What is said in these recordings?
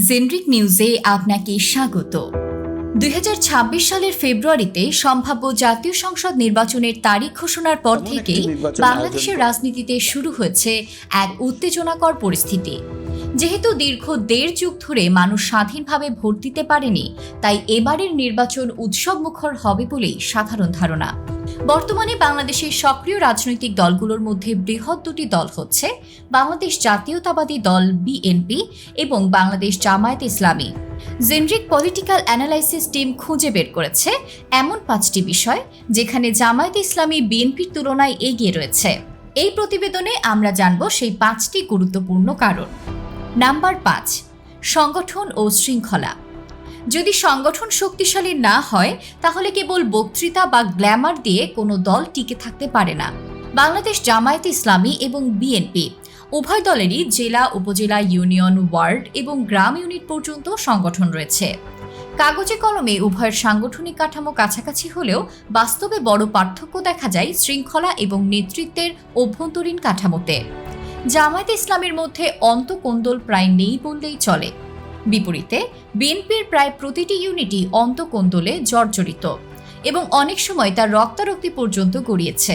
Generic নিউজে আপনাকে স্বাগত। ২০২৬ সালের ফেব্রুয়ারিতে সম্ভাব্য জাতীয় সংসদ নির্বাচনের তারিখ ঘোষণার পর থেকেই বাংলাদেশের রাজনীতিতে শুরু হয়েছে এক উত্তেজনাকর পরিস্থিতি। যেহেতু দীর্ঘ ১.৫ যুগ ধরে মানুষ স্বাধীনভাবে ভোট দিতে পারেনি, তাই এবারের নির্বাচন উৎসবমুখর হবে বলেই সাধারণ ধারণা। বর্তমানে বাংলাদেশের সক্রিয় রাজনৈতিক দলগুলোর মধ্যে বৃহৎ দুটি দল হচ্ছে বাংলাদেশ জাতীয়তাবাদী দল বিএনপি এবং বাংলাদেশ জামায়াতে ইসলামী। জেনরিক পলিটিক্যাল অ্যানালাইসিস টিম খুঁজে বের করেছে এমন ৫টি বিষয় যেখানে জামায়াতে ইসলামী বিএনপির তুলনায় এগিয়ে রয়েছে। এই প্রতিবেদনে আমরা জানব সেই ৫টি গুরুত্বপূর্ণ কারণ। নাম্বার ৫, সংগঠন ও শৃঙ্খলা। যদি সংগঠন শক্তিশালী না হয় তাহলে কেবল বক্তৃতা বা গ্ল্যামার দিয়ে কোনো দল টিকে থাকতে পারে না। বাংলাদেশ জামায়াতে ইসলামী এবং বিএনপি উভয় দলেরই জেলা, উপজেলা, ইউনিয়ন, ওয়ার্ড এবং গ্রাম ইউনিট পর্যন্ত সংগঠন রয়েছে। কাগজে কলমে উভয়ের সাংগঠনিক কাঠামো কাছাকাছি হলেও বাস্তবে বড় পার্থক্য দেখা যায় শৃঙ্খলা এবং নেতৃত্বের অভ্যন্তরীণ কাঠামোতে। জামায়াতে ইসলামের মধ্যে অন্তঃকোন্দল প্রায় নেই বললেই চলে। বিপরীতে বিএনপির প্রায় প্রতিটি ইউনিটই অন্তঃকোন্দলে জর্জরিত এবং অনেক সময় তার রক্তারক্তি পর্যন্ত গড়িয়েছে।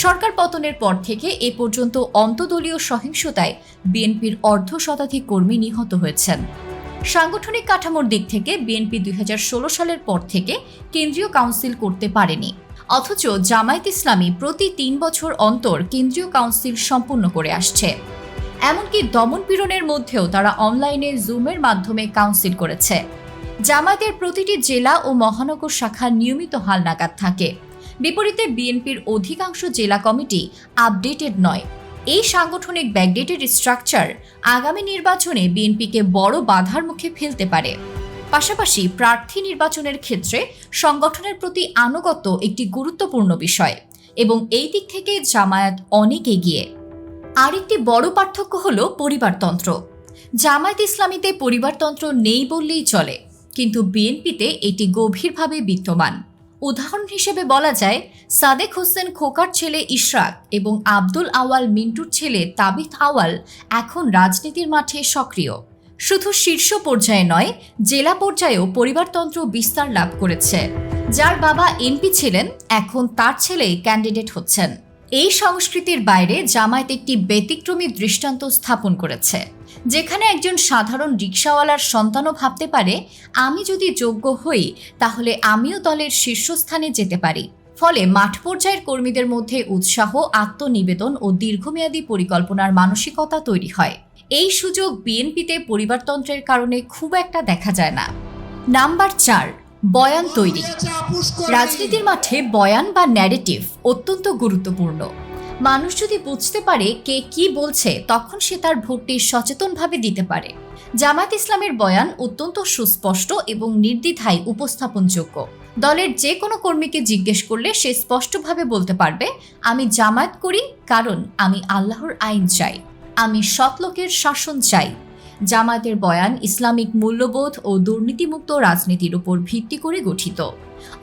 সরকার পতনের পর থেকে এ পর্যন্ত অন্তদলীয় সহিংসতায় বিএনপির অর্ধশতাধিক কর্মী নিহত হয়েছেন। সাংগঠনিক কাঠামোর দিক থেকে বিএনপি ২০১৬ সালের পর থেকে কেন্দ্রীয় কাউন্সিল করতে পারেনি, অথচ জামায়াতে ইসলামী প্রতি ৩ বছর অন্তর কেন্দ্রীয় কাউন্সিল সম্পূর্ণ করে আসছে। এমনকি দমনপীড়নের মধ্যেও তারা অনলাইনে জুমের মাধ্যমে কাউন্সিল করেছে। জামায়াতের প্রতিটি জেলা ও মহানগর শাখা নিয়মিত হালনাগাদ থাকে। বিপরীতে বিএনপির অধিকাংশ জেলা কমিটি আপডেটেড নয়। এই সাংগঠনিক ব্যাকডেটেড স্ট্রাকচার আগামী নির্বাচনে বিএনপিকে বড় বাধার মুখে ফেলতে পারে। পাশাপাশি প্রার্থী নির্বাচনের ক্ষেত্রে সংগঠনের প্রতি আনুগত্য একটি গুরুত্বপূর্ণ বিষয় এবং এই দিক থেকে জামায়াত অনেক এগিয়ে। আরেকটি বড় পার্থক্য হল পরিবারতন্ত্র। জামায়াত ইসলামীতে পরিবারতন্ত্র নেই বললেই চলে, কিন্তু বিএনপিতে এটি গভীরভাবে বিদ্যমান। উদাহরণ হিসেবে বলা যায়, সাদেক হোসেন খোকার ছেলে ইশরাক এবং আব্দুল আওয়াল মিন্টুর ছেলে তাবিথ আওয়াল এখন রাজনীতির মাঠে সক্রিয়। শুধু শীর্ষ পর্যায়ে নয়, জেলা পর্যায়েও পরিবারতন্ত্র বিস্তার লাভ করেছে। যার বাবা এমপি ছিলেন, এখন তার ছেলেই ক্যান্ডিডেট হচ্ছেন। এই সংস্কৃতির বাইরে জামায়াত একটি ব্যতিক্রমী দৃষ্টান্ত স্থাপন করেছে, যেখানে একজন সাধারণ রিকশাওয়ালার সন্তানও ভাবতে পারে, আমি যদি যোগ্য হই তাহলে আমিও দলের শীর্ষস্থানে যেতে পারি। ফলে মাঠ পর্যায়ের কর্মীদের মধ্যে উৎসাহ, আত্মনিবেদন ও দীর্ঘমেয়াদী পরিকল্পনার মানসিকতা তৈরি হয়। এই সুযোগ বিএনপিতে পরিবারতন্ত্রের কারণে খুব একটা দেখা যায় না। নাম্বার ৪, বয়ান তৈরি। রাজনীতির মাঠে বয়ান বা ন্যারেটিভ অত্যন্ত গুরুত্বপূর্ণ। মানুষ যদি বুঝতে পারে কে কি বলছে, তখন সে তার ভোটটি সচেতনভাবে দিতে পারে। জামায়াত ইসলামের বয়ান অত্যন্ত সুস্পষ্ট এবং নির্দ্বিধায় উপস্থাপনযোগ্য। দলের যে কোনো কর্মীকে জিজ্ঞেস করলে সে স্পষ্টভাবে বলতে পারবে, আমি জামায়াত করি কারণ আমি আল্লাহর আইন চাই, আমি সৎ লোকের শাসন চাই। জামায়াতের বয়ান ইসলামিক মূল্যবোধ ও দুর্নীতিমুক্ত রাজনীতির উপর ভিত্তি করে গঠিত।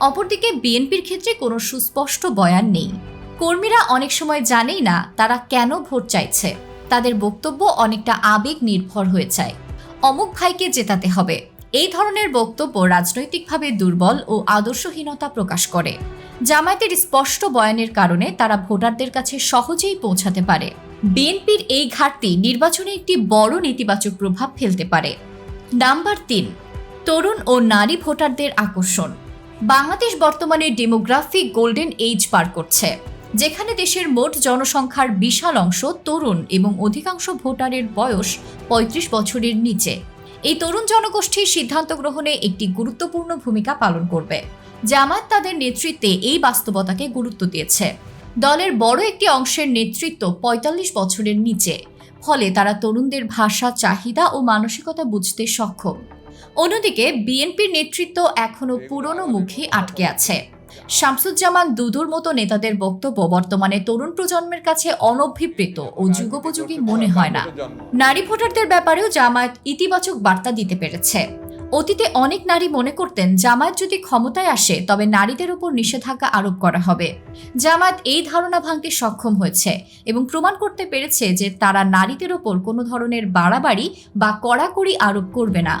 অপরদিকে বিএনপির ক্ষেত্রে কোনো সুস্পষ্ট বয়ান নেই। কর্মীরা অনেক সময় জানেই না তারা কেন ভোট চাইছে। তাদের বক্তব্য অনেকটা আবেগ নির্ভর হয়ে যায়। অমুক ভাইকে জেতাতে হবে, এই ধরনের বক্তব্য রাজনৈতিকভাবে দুর্বল ও আদর্শহীনতা প্রকাশ করে। জামায়াতের স্পষ্ট বয়ানের কারণে তারা ভোটারদের কাছে সহজেই পৌঁছাতে পারে। বিএনপির এই ঘাটতি নির্বাচনে একটি বড় নেতিবাচক প্রভাব ফেলতে পারে। নাম্বার ৩, তরুণ ও নারী ভোটারদের আকর্ষণ। বাংলাদেশ বর্তমানে ডেমোগ্রাফিক গোল্ডেন এজ পার করছে, যেখানে দেশের মোট জনসংখ্যার বিশাল অংশ তরুণ এবং অধিকাংশ ভোটারের বয়স ৩৫ বছরের নিচে। এই তরুণ জনগোষ্ঠীর সিদ্ধান্ত গ্রহণে একটি গুরুত্বপূর্ণ ভূমিকা পালন করবে। জামায়াত তাদের নেতৃত্বে এই বাস্তবতাকে গুরুত্ব দিয়েছে। দলের বড় একটি অংশের নেতৃত্ব ৪৫ বছরের নিচে, ফলে তারা তরুণদের ভাষা, চাহিদা ও মানসিকতা বুঝতে সক্ষম। অন্যদিকে বিএনপির নেতৃত্ব এখনও পুরনো মুখে আটকে আছে। শামসুজ্জামান দুদুর মতো নেতাদের বক্তব্য বর্তমানে তরুণ প্রজন্মের কাছে অনভিপ্রেত ও যুগোপযোগী মনে হয় না। নারী ভোটারদের ব্যাপারেও জামায়াত ইতিবাচক বার্তা দিতে পেরেছে। অতীতে অনেক নারী মনে করতেন জামায়াত যদি ক্ষমতায় আসে তবে নারীদের উপর নিষেধাজ্ঞা আরোপ করা হবে। জামায়াত এই ধারণা ভাঙতে সক্ষম হয়েছে এবং প্রমাণ করতে পেরেছে যে তারা নারীদের উপর কোনো ধরনের বাড়াবাড়ি বা কড়াকড়ি আরোপ করবে না।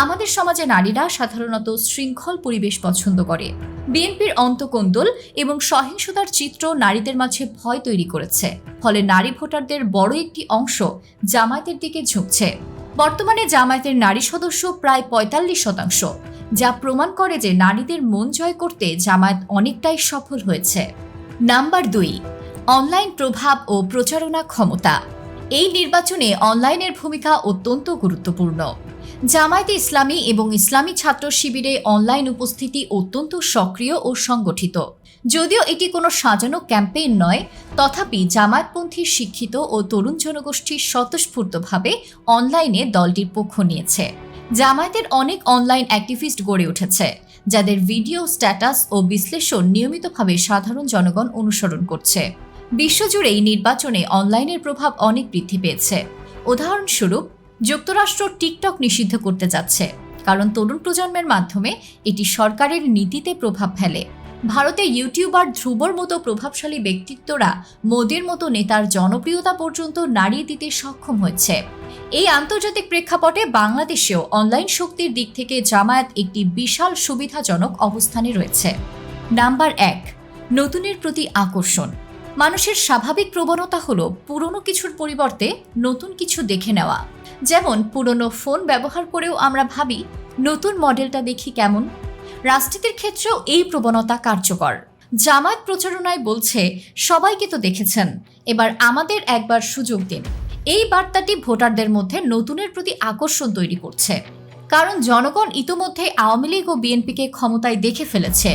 আমাদের সমাজে নারীরা সাধারণত শৃঙ্খল পরিবেশ পছন্দ করে। বিএনপির অন্তকোন্দল এবং সহিংসতার চিত্র নারীদের মাঝে ভয় তৈরি করেছে, ফলে নারী ভোটারদের বড় একটি অংশ জামায়াতের দিকে ঝুঁকছে। বর্তমানে জামায়াতের নারী সদস্য প্রায় ৪৫%, যা প্রমাণ করে যে নারীদের মন জয় করতে জামায়াত অনেকটাই সফল হয়েছে। নাম্বার ২, অনলাইন প্রভাব ও প্রচারণা ক্ষমতা। এই নির্বাচনে অনলাইনের ভূমিকা অত্যন্ত গুরুত্বপূর্ণ। জামায়াতে ইসলামী এবং ইসলামী ছাত্র শিবিরে অনলাইন উপস্থিতি অত্যন্ত সক্রিয় ও সংগঠিত। যদিও এটি কোনো সাজানো ক্যাম্পেইন নয়, তথাপি জামায়াতপন্থী শিক্ষিত ও তরুণ জনগোষ্ঠী স্বতঃস্ফূর্তভাবে অনলাইনে দলটির পক্ষ নিয়েছে। জামায়াতের অনেক অনলাইন অ্যাক্টিভিস্ট গড়ে উঠেছে, যাদের ভিডিও, স্ট্যাটাস ও বিশ্লেষণ নিয়মিতভাবে সাধারণ জনগণ অনুসরণ করছে। বিশ্বজুড়েই নির্বাচনে অনলাইনের প্রভাব অনেক বৃদ্ধি পেয়েছে। উদাহরণস্বরূপ, যুক্তরাষ্ট্র টিকটক নিষিদ্ধ করতে যাচ্ছে, কারণ তরুণ প্রজন্মের মাধ্যমে এটি সরকারের নীতিতে প্রভাব ফেলে। ভারতে ইউটিউবার ধ্রুবর মতো প্রভাবশালী ব্যক্তিত্বরা মোদির মতো নেতার জনপ্রিয়তা পর্যন্ত নাড়িয়ে দিতে সক্ষম হয়েছে। এই আন্তর্জাতিক প্রেক্ষাপটে বাংলাদেশেও অনলাইন শক্তির দিক থেকে জামায়াত একটি বিশাল সুবিধাজনক অবস্থানে রয়েছে। নাম্বার ১, নতুনের প্রতি আকর্ষণ। মানুষের স্বাভাবিক প্রবণতা হলো পুরনো কিছুর পরিবর্তে নতুন কিছু দেখে নেওয়া। যেমন পুরনো ফোন ব্যবহার করেও আমরা ভাবি নতুন মডেলটা দেখি কেমন। রাজনীতির ক্ষেত্রেও এই প্রবণতা কার্যকর। জামায়াত প্রচারণায় বলছে, সবাইকে তো দেখেছেন, এবার আমাদের একবার সুযোগ দিন। এই বার্তাটি ভোটারদের মধ্যে নতুনের প্রতি আকর্ষণ তৈরি করছে, কারণ জনগণ ইতোমধ্যে আওয়ামী লীগ ও বিএনপিকে ক্ষমতায় দেখে ফেলেছে,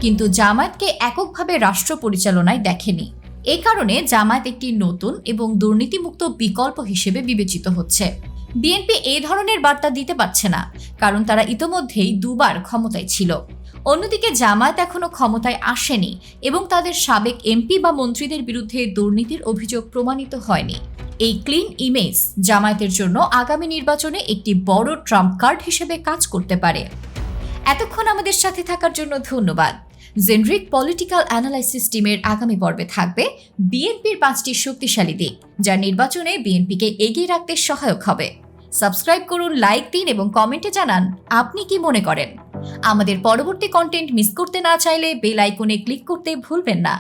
কিন্তু জামায়াতকে এককভাবে রাষ্ট্র পরিচালনায় দেখেনি। এই কারণে জামায়াত একটি নতুন এবং দুর্নীতিমুক্ত বিকল্প হিসেবে বিবেচিত হচ্ছে। বিএনপি এই ধরনের বার্তা দিতে পারছে না, কারণ তারা ইতোমধ্যেই 2 বার ক্ষমতায় ছিল। অন্যদিকে জামায়াত এখনো ক্ষমতায় আসেনি এবং তাদের সাবেক এমপি বা মন্ত্রীদের বিরুদ্ধে দুর্নীতির অভিযোগ প্রমাণিত হয়নি। এই ক্লিন ইমেজ জামায়াতের জন্য আগামী নির্বাচনে একটি বড় ট্রাম্প কার্ড হিসেবে কাজ করতে পারে। এতক্ষণ আমাদের সাথে থাকার জন্য ধন্যবাদ। জেনরিক পলিটিক্যাল অ্যানালাইসিস টিমের আগামী পর্বে থাকবে বিএনপির 5টি শক্তিশালী দিক, যা নির্বাচনে বিএনপিকে এগিয়ে রাখতে সহায়ক হবে। সাবস্ক্রাইব করুন, লাইক দিন এবং কমেন্টে জানান আপনি কি মনে করেন। আমাদের পরবর্তী কন্টেন্ট মিস করতে না চাইলে বেল আইকনে ক্লিক করতে ভুলবেন না।